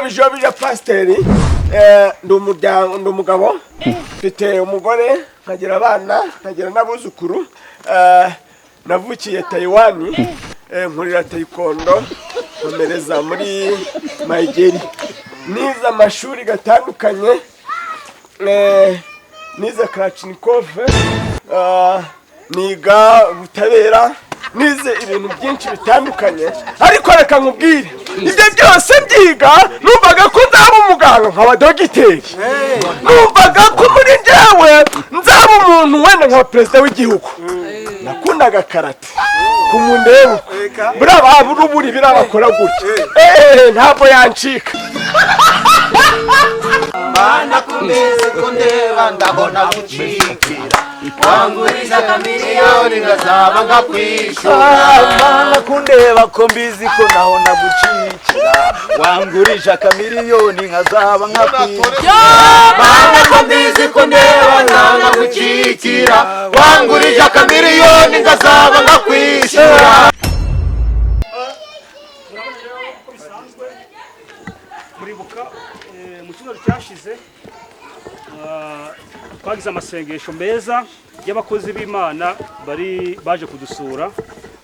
bijobije pasiteri ndi umugabo mfite umugore nkagira abana nkagira n'abuzukuru navukiye Taiwan nkurira taekwondo nkomereza muri Mayigeri nize amashuri gatandukanye nize Kalachnikov niga ubutabera nize ibintu byinshi bitandukanye ariko reka nkubwire ibyo byose byiga numvaga ko nzaba umuganga nkaba dogiteri numvaga ko muri njyewe nzaba umuntu wenda nka perezida w'igihugu nakundaga karate kumundeba brava buruburi birabakora gutya ntabwo yancika Mana kumeze kundeba ndabona gucikira wanguriza kamiliyoni ngazaba ngakwishura Mana kundeba ko mbizi ko naho nagucikira wangurisha kamiliyoni nkazaba ngakwishura Mana kumbizi kundeba ndanga gucikira wanguriza kamiliyoni ngazaba ngakwishura muribuka mu cyumweru cyashize twagize amasengesho meza y'abakozi b'Imana baje kudusura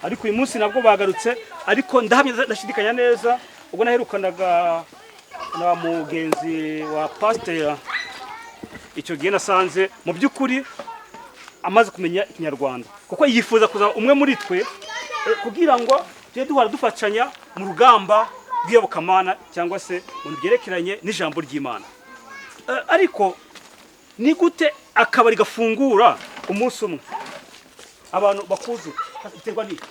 ariko uyu munsi nabwo bagarutse ariko ndashidikanya neza ubwo naherukanaga na mugenzi wa pastor icyo gihe nasanze mu by'ukuri amaze kumenya ikinyarwanda kuko yifuza kuza umwe muri twe kugira ngo tujye duhora dufatanya mu rugamba rw'iyobokamana cyangwa se mu byerekeranye n'ijambo ry'Imana ariko ni gute akabari gafungura umunsi umwe abantu bakuzu biterwa n'iki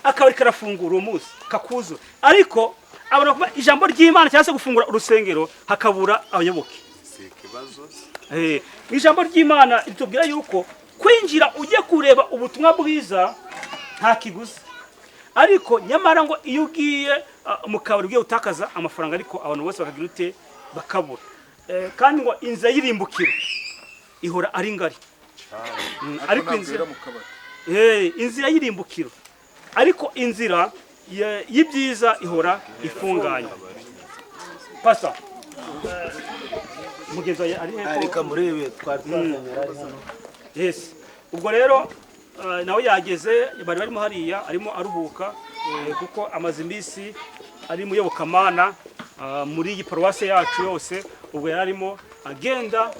akabari karafungura umunsi kakuzu ariko abantu kuba ijambo ry'Imana cyangwa se gufungura urusengero hakabura abayoboke ijambo ry'Imana ritubwira yuko kwinjira ujye kureba ubutumwa bwiza nta kiguzi ariko nyamara ngo iyo ugiye mu kabari ugiye utakaza amafaranga ariko abantu bose bakagira ute bakabura kandi ngo inzira y'irimbukiro ihora ari ngari ariko inzira y'irimbukiro ariko inzira y'ibyiza ihora ifunganye pasa mugenzi wawe ari hepfo reka murebe twazanye ari hano yes ubwo rero nawe yageze bari barimo hariya arimo aruhuka kuko amaze iminsi ari mu yobokamana muri iyi paruwase yacu yose ubwo yarimo agenda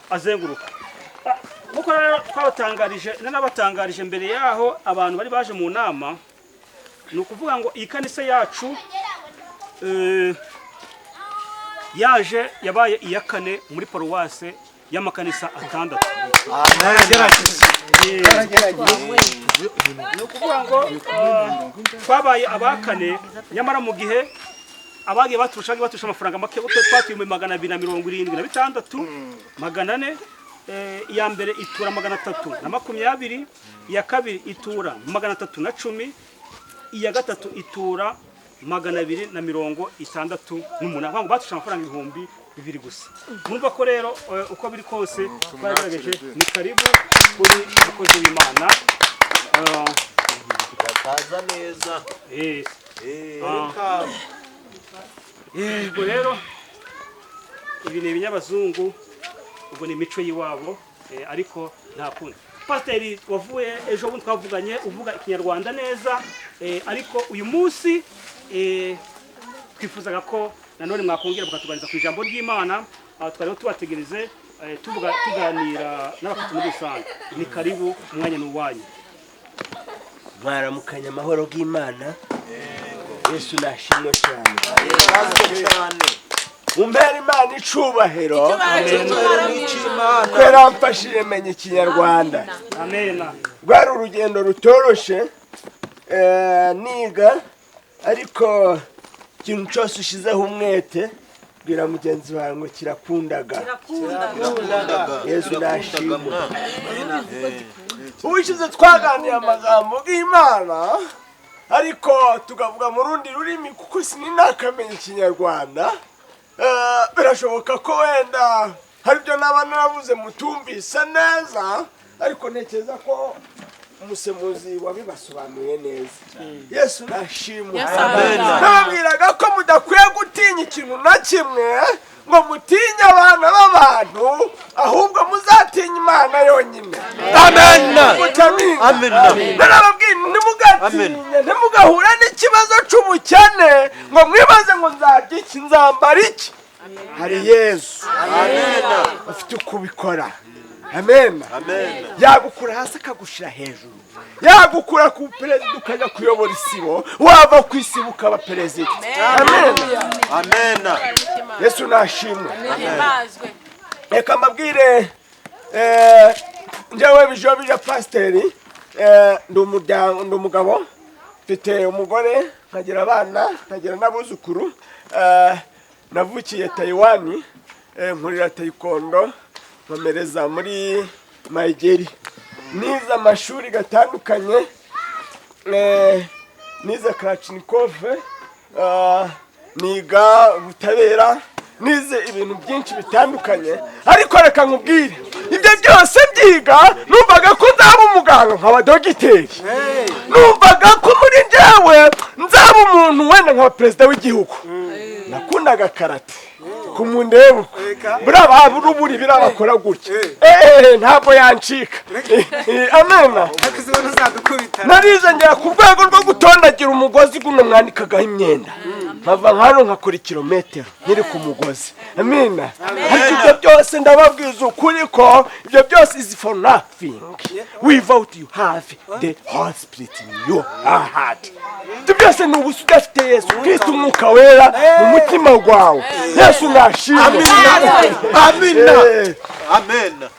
azenguruka nkuko rero n'abatangarije mbere yaho abantu bari baje mu nama ni ukuvuga ngo iyi kanisa yacu yabaye iya kane muri paruwase y'amakanisa atandatu. Ni ukuvuga ngo twabaye abakane nyamara mu gihe abagiye baturusha amafaranga make twatuye mu 276 400 iya mbere itura 320 iya kabiri itura 310 iya gatatu itura 268 ngo batusha amafaranga 2,000 gusa. Mumva ko rero uko biri kose twagerageje ni karibu kuri abakozi b'Imana kaza neza ubwo rero ibi ni ibinyabazungu ubwo ni imico yiwabo ariko nta kundi. Pasiteri wavuye ejo bundi twavuganye uvuga ikinyarwanda neza ariko uyu munsi twifuzaga ko nanone mwakongera mukatuganiza ku ijambo ry'Imana twari tubategereze tuganira n'abafite muri rusange. Ni karibu umwanya n'uwanyu. Mwaramukanya amahoro y'Imana. Yesu nashimwe cyane. Umbere Imana icubahiro. Kwera mfashije menye ikinyarwanda. Amen. Rwari urugendo rutoroshe niga ariko ikintu cyose ushizeho umwete bwira mugenzi wawe ngo kirakundaga. Yesu nashimwe. Ubushize twaganira amagambo y'Imana ariko tugavuga mu rundi rurimi kuko sininakamenya ikinyarwanda. Birashoboka ko wenda hari byo naba naravuze mutumvise neza ariko ntekereza ko umusemuzi wabibasobanuye neza. Yesu nashimwe. Nabwiraga ko mudakwiye ikintu na kimwe ngo mutinye abana b'abantu ahubwo muzatinya Imana yonyine. Amen. Amen. Narababwiye ntimugatinye, ntimugahure n'ikibazo cy'ubukene ngo mwibaze ngo nzarya iki, nzambara iki. Hari Yesu afite kubikora. Amen. Yagukura hasi akagushira hejuru, yagukura ku perezida ukajya kuyobora isibo, wava ku isibo ukaba perezida. Amen. Yesu nashimwe. Reka mbabwire njyewe Bijobija Pasiteri, ndi umugabo, mfite umugore, nkagira abana, nkagira n'abuzukuru. Navukiye Taiwan, nkurira Taekwondo, nkomereza muri Mayigeri. Nize amashuri gatandukanye, nize Kalachnikov, niga ubutabera, nize ibintu byinshi bitandukanye. Ariko reka nkubwire, ibyo byose byiga numvaga ko nzaba umuganga nkaba dogiteri. Numvaga ko muri njyewe nzaba umuntu wenda nkaba perezida w'igihugu. Nakundaga karate kumundeba buraba buruburi birabakora gutya ntabwo yancika. Amen. Narize ngera ku rwego rwo gutondagira umugozi guno mwanikagaho imyenda, nkava hano nkakora kilometero nkiri ku mugozi. Amen. Ibyo byose ndababwiza ukuri ko ibyo byose is for nothing without you have the Holy Spirit in your heart. Ibyo byose ni ubusa udafite Yesu Kristo umwuka wera mu mutima wawe. Yesu nashimwe. Amen.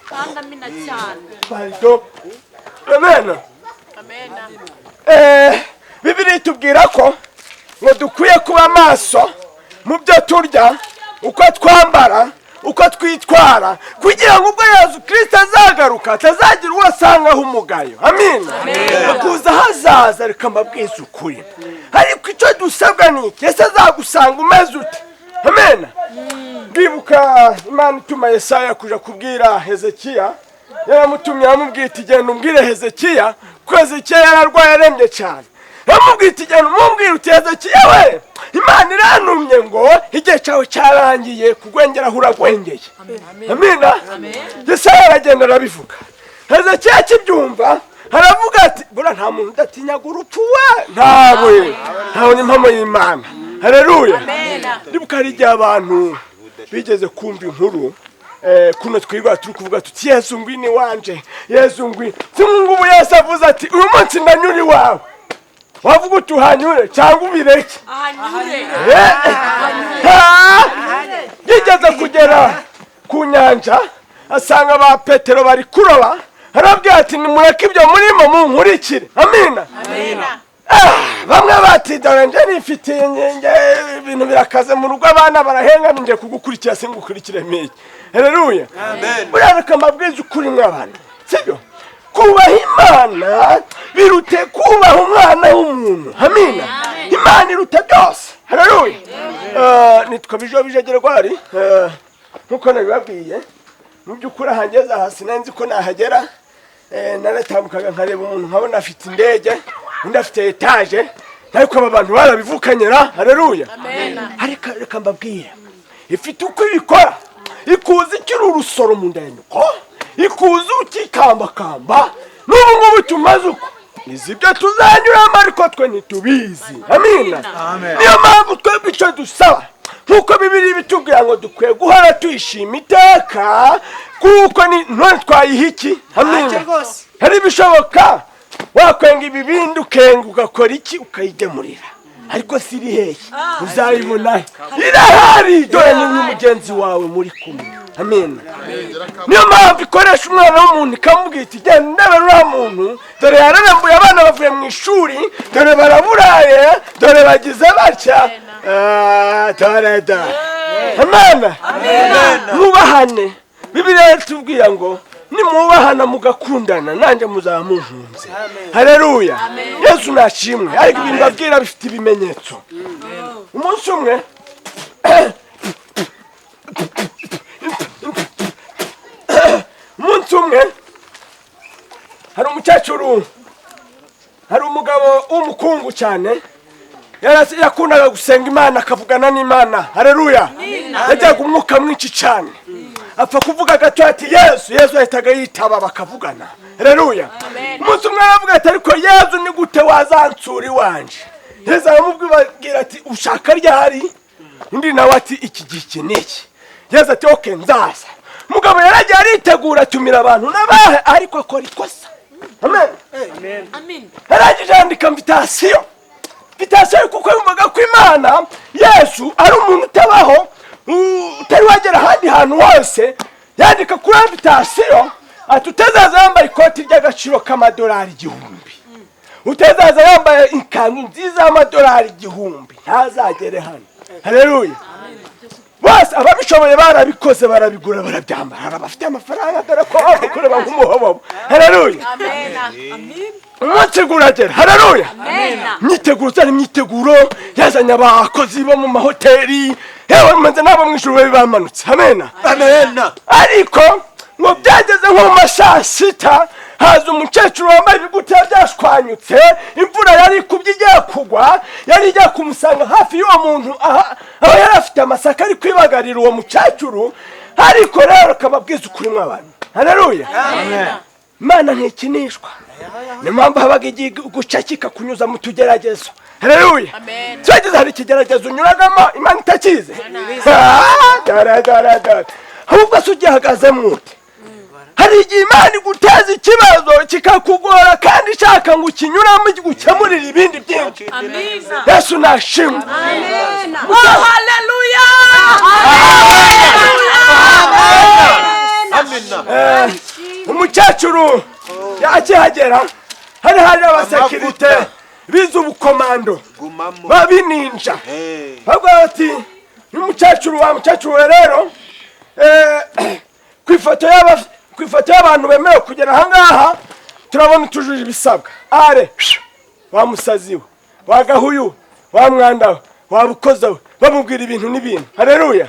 Bibiliya itubwira ko ngo dukwiye kuba maso mu byo turya, uko twambara, uko twitwara, kugira ngo ubwo Yesu Kristo azagaruka atazagira uwo asangaho umugayo. Amen. Akuza hazaza, reka mbabwize ukuri. Ariko icyo dusabwa ni iki? Yesu azagusanga umeze ute? Amen. Bibuka Imana ituma Yesaya kuja kubwira Hezekiya, yaramutumye amubwira iti genda umbwire Hezekiya ko Hezekiya yararwaye arembye cyane. Yamubwira iti genda umumbwire uti Hezekiya we, Imana irantumye ngo igihe cyawe cyarangiye kugwengera uragwengeye. Amen. Yesaya aragenda arabivuga. Hezekiya akibyumva aravuga ati bura nta muntu udatinyaga urupfu we, ntawe ni impamo y'Imana. Haleluya. Ndibuka hari igihe abantu bigeze kumva inkuru kuno twirwa turi kuvuga tuti Yesu ngwini wanje, Yesu ngwini. Ngubu Yesu avuze ati uyu munsi ndanyuri wawe. Wavuga utuhanyure cyangwa ubireke? Yigeze kugera ku nyanja asanga ba Petero bari kuroba, arabwira ati nimureke ibyo murimo munkurikire. Amina. Bamwe bati dore nje nifitiye ibintu birakaze mu rugo, abana barahenga nje kugukurikira singukurikire miki. Haleluya. Burareka mbabwiza ukuri mw'abantu, sibyo? Kubaha Imana birute kubaha umwana w'umuntu. Amina. Imana irute byose. Haleluya. Nitwa Bijobija Gerwari, nkuko nabibabwiye. Mu by'ukuri ahangeza hasi nanzi ko nahagera, naratambukaga nkareba umuntu nkabona afite indege, undi afite etaje, ariko aba bantu barabivukanyera. Haleluya. Ariko reka mbabwire, ifite uko ibikora, ikuzi ikiri urusoro mu ndenuko, ikuzi ukikambakamba, n'ubu ngubu tumaze uko izibyo tuzanyuramo ariko twe ntitubizi. Amina. Niyo mpamvu twebwe icyo dusaba, nkuko Bibiliya bitubwira ngo dukwiye guhora tuyishima iteka, kuko ni none twayiha iki? Amina. Hari bishoboka wakwenga ibibindi ukenga ugakora iki ukayigemurira, ariko siri hehe uzayibona? Irahari, dore ni mugenzi wawe muri kumwe. Amen. Niyo mpamvu ikoresha umwana w'umuntu ikamubwira iti genda ndebe uriya muntu, dore yararambuye abana bavuye mu ishuri, dore baraburaye, dore bagize batya. Dore. Amen. Mubahane. Bibiliya itubwira ngo nimubahana mugakundana nanjye muzaba munkunze. Haleluya. Yesu nashimwe. Ariko ibintu babwira bifite ibimenyetso. Umunsi umwe hari umukecuru, hari umugabo w'umukungu cyane, yakundaga gusenga Imana akavugana n'Imana. Haleluya. Yajyaga umwuka mwinshi cyane, apfa kuvuga gato ati Yesu ahitaga yitaba bakavugana. Haleluya. Umunsi umwe aravuga ati ariko Yesu ni gute wazansura iwanje? Yesu aramubwira ati ushaka ryari? Undi nawe ati iki gihe niki? Yesu ati okay nzaza. Mugabo yaragiye aritegura atumira abantu n'abahe ariko akora ikosa. Amen. Amen. Yaragije andika invitation kuko yumvaga ko Imana Yesu ari umuntu utabaho utari wagera ahandi hantu hose. Yandika kuri invitation ati utazaza yambaye ikoti ry'agaciro k'amadolari 1000, utazaza yambaye ikanzu nziza y'amadolari 1000 ntazagere hano. Haleluya. Bose ababishoboye barabikoze barabigura barabyambara bafite amafaranga dore ko bakoreba nk'umuhobobo. Haleluya. Amen. Umunsi guragera. Haleluya. Imyiteguro yazanye abakozi bo mu mahoteli, yewe manze nabo mw'ijuru bamanutse. Amen. Ariko ngo byageze nko mu saa sita haza umukecuru wambaye ibiguta byashwanyutse, imvura yari kubyigiye kugwa, yari ijya kumusanga hafi y'uwo muntu aho yari afite amasaka ari kwibagarira uwo mukecuru. Ariko rero kababwiza ukuri mw'abantu. Haleluya. Imana ntikinishwa, ni mpamvu habaga igihe gucakika kunyuza mu tugeragezo. Haleluya. Twageze hari ikigeragezo unyuragamo Imana itakize. Ahubwo se ugihagaze mwute. Hari igihe Imana iguteza ikibazo kikakugora kandi ishaka ngo ukinyuramo gukemurira ibindi byinshi. Yesu nashimwe. Haleluya. Umukecuru yakihagera hari abasekirite bize ubukomando babininja. Ahubwo bati umukecuru wa mukecuru rero kwifoto y'abantu bemewe kugera ahangaha turabona tujuje ibisabwa. Are wa musaziwe wa gahuyu wa mwandawe wa bukozawe bamubwira ibintu n'ibintu. Haleluya.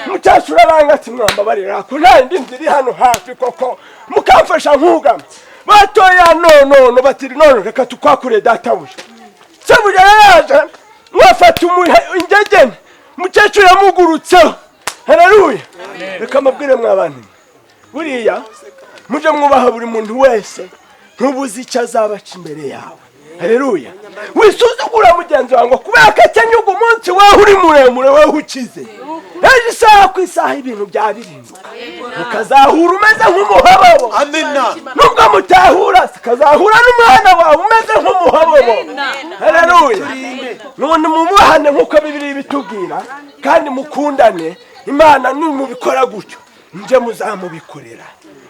Umukecuru aranga ati mwambabarira ko nta indi nzira hano hafi koko mukamfasha nkugama. Batoya no batiri none reka tukwakure databuja. Sebuja yaje mwafata ingegene umukecuru yamugurutseho. Haleluya. Reka mabwire mw'abantu buriya muje mwubaha buri muntu wese ntubuzi icyo azabaca imbere yawe. Haleluya. Wisuzugura mugenzi wawe kubera ko akenyuga umunsi wawe uri muremure wewe ukize. Ejo isaha ku isaha ibintu byabirinduka ukazahura umeze nk'umuhobobo. Amina. Nubwo mutahura ukazahura n'umwana wawe umeze nk'umuhobobo. Haleluya. None mubahane nk'uko Bibiliya bitubwira kandi mukundane. Imana nimubikora gutyo nje muzamubikorera.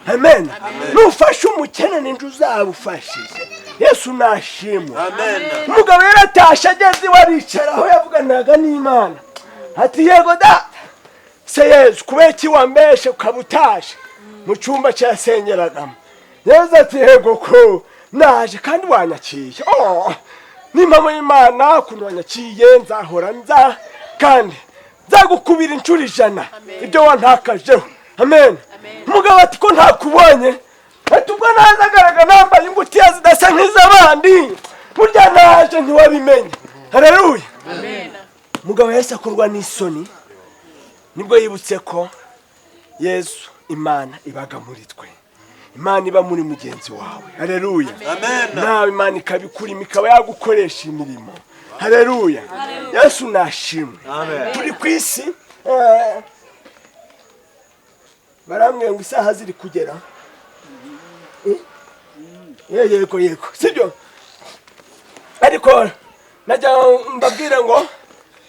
Amen. Nufashe umukene ninje uzabufashije. Yesu nashimwe. Umugabo yaratashe ageze waricaraho yavuganaga n'Imana ati yego da se Yesu kubeki wambeshe ukabutashe mu cyumba cyasengeragamo. Yesu ati yego ko naje kandi wanyakiye. Nimamo Imana kuntu wanyakiye nzahora nza kandi nzagukubira inshuro 100 ibyo wantakajeho. Amen. Umugabo ati ko ntakubonye ati ubwo nazagaraga nambaye ingutiya zidasa nk'iz'abandi burya naje ntiwabimenye. Haleluya. Umugabo yese akorwa n'isoni nibwo yibutse ko Yesu Imana ibaga muri twe. Imana iba muri mugenzi wawe. Haleluya. Nawe Imana ikabikurima ikaba yagukoresha imirimo. Haleluya. Yesu nashimwe. Turi ku isi baramwe ngo isaha ziri kugera. Yego sibyo. Ariko najya mbabwire ngo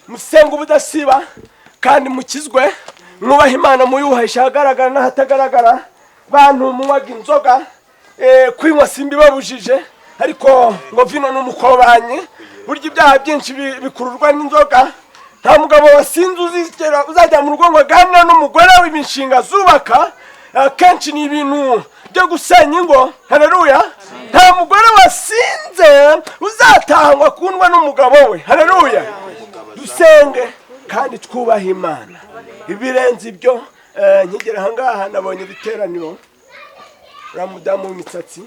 musenga ubudasiba kandi mukizwe mwubaha Imana muyubahisha ahagaragara n'ahatagaragara. Bantu munywaga inzoga kwinywa simbi babujije ariko ngo vino n'umukobanye burya ibyaha byinshi bikururwa n'inzoga. Nta mugabo wasinze uzajya mu rugo ngo aganira n'umugore w'imishinga zubaka kenshi ni ibintu byo gusenya ingo. Haleluya. Nta mugore wasinze uzatangwa kundwa n'umugabo we. Haleluya. Dusenge kandi twubaha Imana. Ibirenze ibyo nkigera ahangaha nabonye ibiteraniro ramudamu w'imisatsi.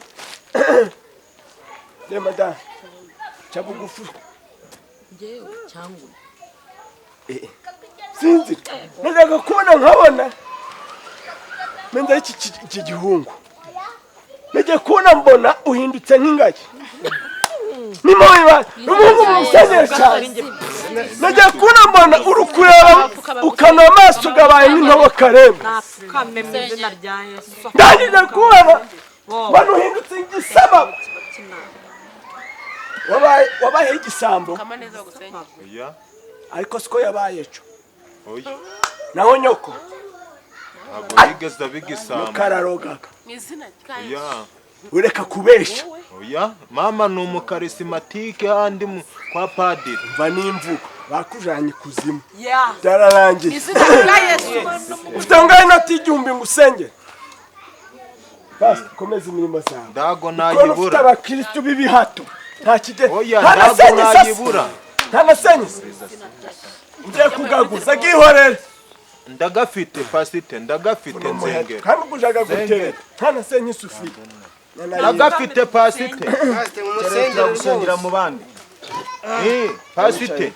Madame chabugufu Ngewe cyangwa sinzi najyaga kubona nkabona menza iki gihungu najya kubona mbona uhindutse nk'ingagi nimo wiba umuhungu musezera cyane najya kubona mbona uri kureba ukana amaso ugabaye nk'intobo karemba napfukame mu izina rya Yesu. ndangije kubona mbona uhindutse igisama wabaye igisambo oya ariko siko yabaye cyo oya naho nyoko ntabwo yigeze abigisambo kararogaga oya ureka kubesha oya mama ni umukarisimatike handi kwa padiri mva n'imvugo bakujanye kuzimu Yeah. byararangiye Izina rya Yesu. ufite ngaho inoti y'igihumbi ngo usengere basi komeza imirimo zawe ndago kono ufite nayibura abakristu b'ibihato nta kide oya nta ndago nasenye sasa nayibura nta nasenye ugiye kugaguza gihorere ndagafite pasite ndagafite nzengera kandi ugujaga gutera nta nasenye ufite ndagafite pasite Keretse gusengera mu bandi. pasite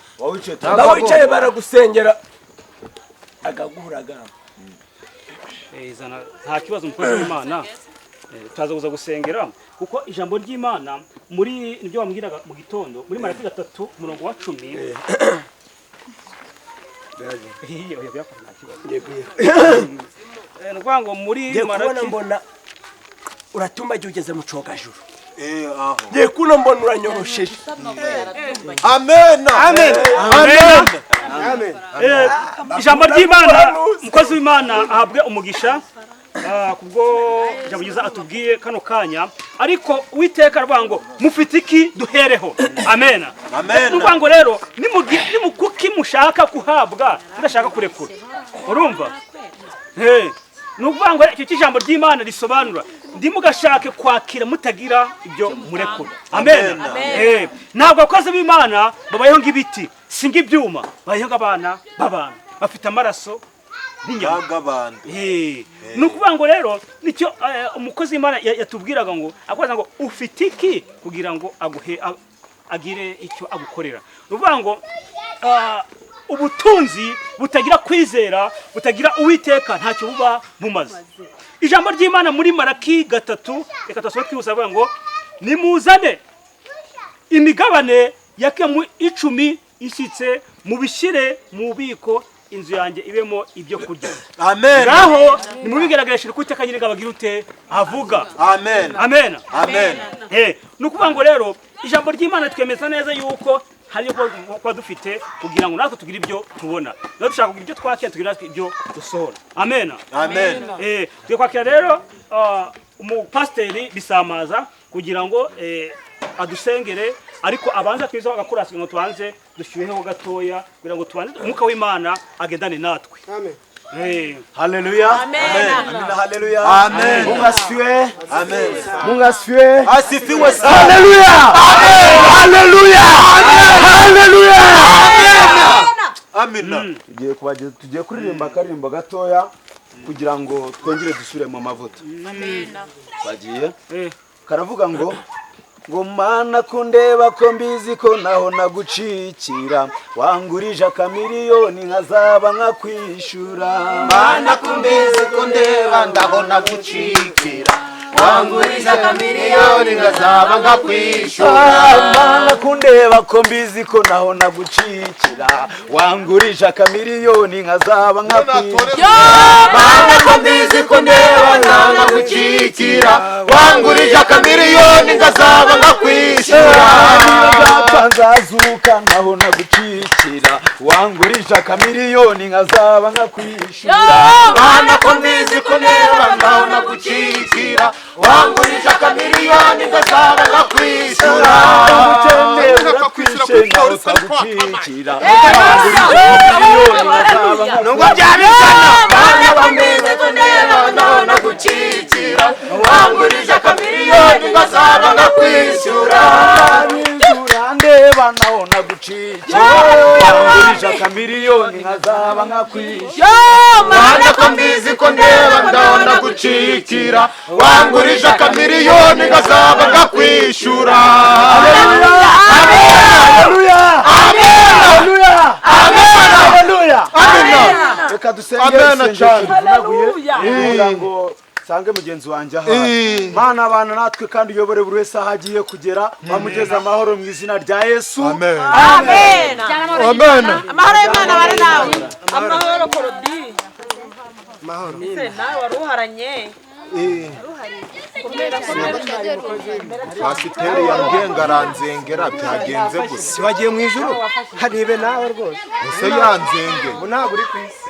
nawe wicaye baragusengera agaguraga zana nta kibazo umukozi w'Imana turaza kuza gusengera kuko ijambo ry'Imana muri ibyo wambwiraga mu gitondo muri Maraki 3:10 ngo muri kubona Maraki mbona uratumba igihe ugeze mu cogajuru ngiye kuno mbona uranyorosheje amen amen amen ijambo ry'Imana umukozi w'Imana ahabwe umugisha kubwo ijambo ryiza atubwiye kano kanya ariko Uwiteka aravuga ngo mufite iki duhereho amen amen ngo rero nimukuki mushaka kuhabwa ndashaka kurekura urumva nuvuga ngo icyo ijambo ry'Imana risobanura ndimugashake kwakira mutagira ibyo murekura amen ntabwo abakozi b'Imana babayeho ng'ibiti singa ibyuma babayeho ng'abana b'abantu bafite amaraso n'abana nukuvuga ngo rero nicyo umukozi w'Imana yatubwiraga ngo akwaza ngo ufite iki kugira ngo agire icyo agukorera nuvuga ngo ubutunzi butagira kwizera butagira Uwiteka ntacyo buba bumaze ijambo ry'Imana muri Maraki 3 reka twasoma twibuza ngo nimuzane imigabane yake mu 10 ishyitse mu bishire mu bubiko inzu yanjye ibemo ibyo kurya amen naho nimubigaragaje ko Uwiteka nyine gabagira ute avuga amen amen amen nukuvuga ngo rero ijambo ry'Imana twemeza neza yuko hari kwa dufite kugira ngo natwe tugire ibyo tubona no dushaka kugira ibyo twakira tugira natwe ibyo dusohora amen amen twe kwakira rero umupasteri Bisamaza kugira ngo adusengere ariko abanza twiza agakurasi ngo tubanze dushyuheho gatoya kugira ngo tubanze umwuka w'Imana agendane natwe amen Haleluya. Amen. Haleluya. Amen. Mungu asifiwe. amen Mungu asifiwe. asifiwe sana Haleluya. Haleluya. Haleluya. amen Tugiye kuririmba akarimbo gatoya kugira ngo twongere dusubire mu mavuta. Bagiye. Karavuga ngo Mana kundeba ko mbizi ko naho nagucikira wangurije akamiliyoni nkazaba nkakwishura Mana kumbizi kundeba ndaho nagucikira wangurije akamiliyoni nkazaba nkakwishura Mana kundeba ko mbizi ko naho nagucikira wangurije akamiliyoni nkazaba nkakwishura Mana kumbizi kundeba ndaho nagucikira wangurije akamiliyoni nkazaba nkakwishura Nzapfa nzazuka naho nagucikira wangurije akamiliyoni nkazaba nkakwishura Mana kumbizi kundeba ndaho nagucikira wangurije akamiliyoni nkazaba nkakwishura Ukeneye urakwishe nawe utagucikira wangurije akamiliyoni nkazaba nubwo byabizana Mana kumbizi kundeba ndaho nagucikira wangurije akamiliyoni nkazaba nkakwishura ndeba naho nagucikira wangurije akamiliyoni akamiliyoni nkazaba nkakwishyura. Mana ko mbizi ko ndeba ndabona gucikira, wangurije akamiliyoni nkazaba nkakwishyura. Reka dusenge kugira ngo sange mugenzi wanjye aha. Mana abana natwe kandi uyobore buri wese aho agiye kugera, bamugeze amahoro mu izina rya Yesu. Amen. Amahoro y'Imana bari nawe. Amahoro Korodi. Amahoro. Nawe waruharanye. Pasiteri yambwiye ngo aranzengera, byagenze gusa. wagiye mu ijuru haribe nawe rwose Ese yanzenge ntabwo uri ku isi